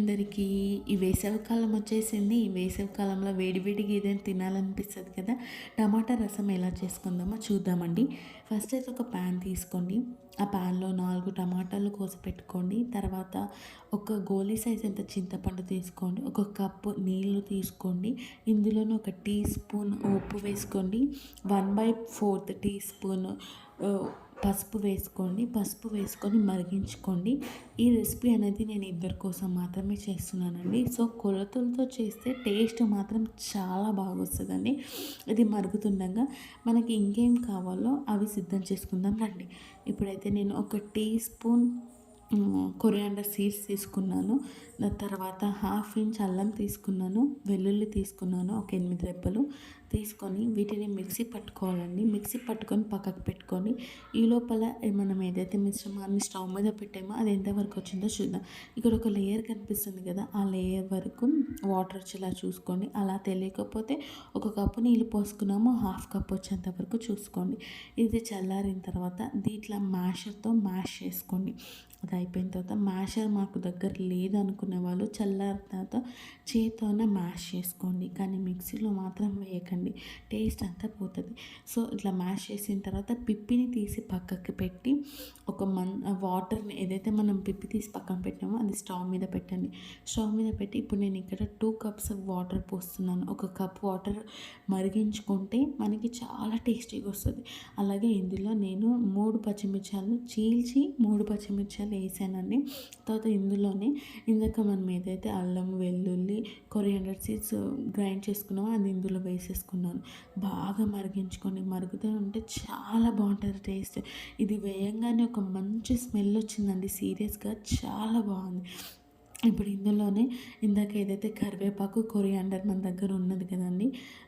అందరికీ ఈ వేసవికాలం వచ్చేసింది. ఈ వేసవికాలంలో వేడివేడిగా ఏదైనా తినాలనిపిస్తది కదా! టమాటా రసం ఎలా చేసుకుందామో చూద్దామండి. ఫస్ట్ అయితే ఒక ప్యాన్ తీసుకోండి. ఆ ప్యాన్‌లో 4 టమాటాలు కోసి పెట్టుకోండి. తర్వాత ఒక గోలీ సైజ్ అంత చింతపండు తీసుకోండి. ఒక కప్పు నీళ్లు తీసుకోండి. ఇందులోనే ఒక టీ స్పూన్ ఉప్పు వేసుకోండి. 1/4 టీ స్పూన్ పసుపు వేసుకోండి. పసుపు వేసుకొని మరిగించుకోండి. ఈ రెసిపీ అనేది నేను ఇద్దరి కోసం మాత్రమే చేస్తున్నానండి. సో, కొలతలతో చేస్తే టేస్ట్ మాత్రం చాలా బాగొస్తదండి. ఇది మరుగుతుండగా మనకి ఇంకేం కావాలో అవి సిద్ధం చేసుకుందాం రండి. ఇప్పుడైతే నేను ఒక టీ స్పూన్ కొరియాండర్ సీడ్స్ తీసుకున్నాను. దాని తర్వాత 1/2 ఇంచ్ అల్లం తీసుకున్నాను. వెల్లుల్లి తీసుకున్నాను ఒక 8 రెబ్బలు తీసుకొని వీటిని మిక్సీ పట్టుకోవాలండి. మిక్సీ పట్టుకొని పక్కకు పెట్టుకొని ఈ లోపల మనం ఏదైతే మిశ్రమాన్ని స్టవ్ మీద పెట్టామో అది ఎంతవరకు వచ్చిందో చూద్దాం. ఇక్కడ ఒక లేయర్ కనిపిస్తుంది కదా! ఆ లేయర్ వరకు వాటర్ వచ్చేలా చూసుకోండి. అలా తెలియకపోతే ఒక కప్పు నీళ్ళు పోసుకున్నాము. 1/2 కప్ వచ్చేంత వరకు చూసుకోండి. ఇది చల్లారిన తర్వాత దీంట్లో మ్యాషర్‌తో మ్యాష్ చేసుకోండి. అది అయిపోయిన తర్వాత మ్యాషర్ మాకు దగ్గర లేదనుకునే వాళ్ళు చల్లారిన తర్వాత చేత్తోనే మ్యాష్ చేసుకోండి. కానీ మిక్సీలో మాత్రం వేయకండి, టేస్ట్ అంతా పోతుంది. సో, ఇట్లా మ్యాష్ చేసిన తర్వాత పిప్పిని తీసి పక్కకి పెట్టి ఒక వాటర్ని ఏదైతే మనం పిప్పి తీసి పక్కన పెట్టామో అది స్టవ్ మీద పెట్టండి. స్టవ్ మీద పెట్టి ఇప్పుడు నేను ఇక్కడ 2 కప్స్ వాటర్ పోస్తున్నాను. ఒక కప్ వాటర్ మరిగించుకుంటే మనకి చాలా టేస్టీగా వస్తుంది. అలాగే ఇందులో నేను 3 పచ్చిమిర్చాలు చీల్చి 3 పచ్చిమిర్చాలు వేసానండి. తర్వాత ఇందులోనే ఇందాక మనం ఏదైతే అల్లం, వెల్లుల్లి, కొరియాండర్ సీడ్స్ గ్రైండ్ చేసుకున్నామో అది ఇందులో వేసేసుకున్నాను. బాగా మరిగించుకొని మరుగుతూ ఉంటే చాలా బాగుంటుంది టేస్ట్. ఇది వేయంగానే ఒక మంచి స్మెల్ వచ్చిందండి. సీరియస్‌గా చాలా బాగుంది. ఇప్పుడు ఇందులోనే ఇందాక ఏదైతే కరివేపాకు, కొరియాండర్ మన దగ్గర ఉన్నది కదండీ,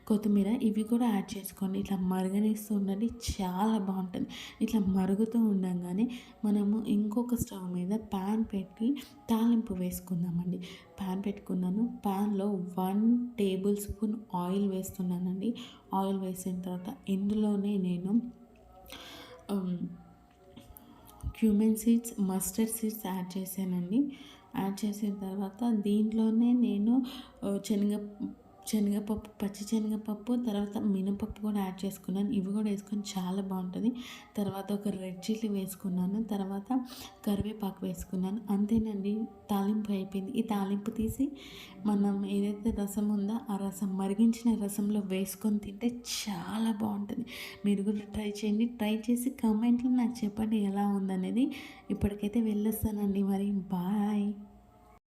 కొత్తిమీర ఇవి కూడా యాడ్ చేసుకోండి. ఇట్లా మరగనిస్తూ ఉండండి, చాలా బాగుంటుంది. ఇట్లా మరుగుతూ ఉండంగానే మనము ఇంకొక స్టవ్ మీద ప్యాన్ పెట్టి తాలింపు వేసుకుందామండి. ప్యాన్ పెట్టుకున్నాను. ప్యాన్లో 1 టేబుల్ స్పూన్ ఆయిల్ వేస్తున్నానండి. ఆయిల్ వేసిన తర్వాత ఇందులోనే నేను cumin seeds, mustard seeds add చేశానండి. యాడ్ చేసిన తర్వాత దీంట్లోనే నేను శనగపప్పు, పచ్చి శనగపప్పు, తర్వాత మినపప్పు కూడా యాడ్ చేసుకున్నాను. ఇవి కూడా వేసుకొని చాలా బాగుంటుంది. తర్వాత ఒక రెడ్ చిల్లీ వేసుకున్నాను. తర్వాత కరివేపాకు వేసుకున్నాను. అంతేనండి, తాలింపు అయిపోయింది. ఈ తాలింపు తీసి మనం ఏదైతే రసం ఉందో ఆ రసం మరిగించిన రసంలో వేసుకొని తింటే చాలా బాగుంటుంది. మీరు కూడా ట్రై చేయండి. ట్రై చేసి కామెంట్లో నాకు చెప్పండి ఎలా ఉందనేది. ఇప్పటికైతే వెళ్ళొస్తానండి మరి. బాయ్.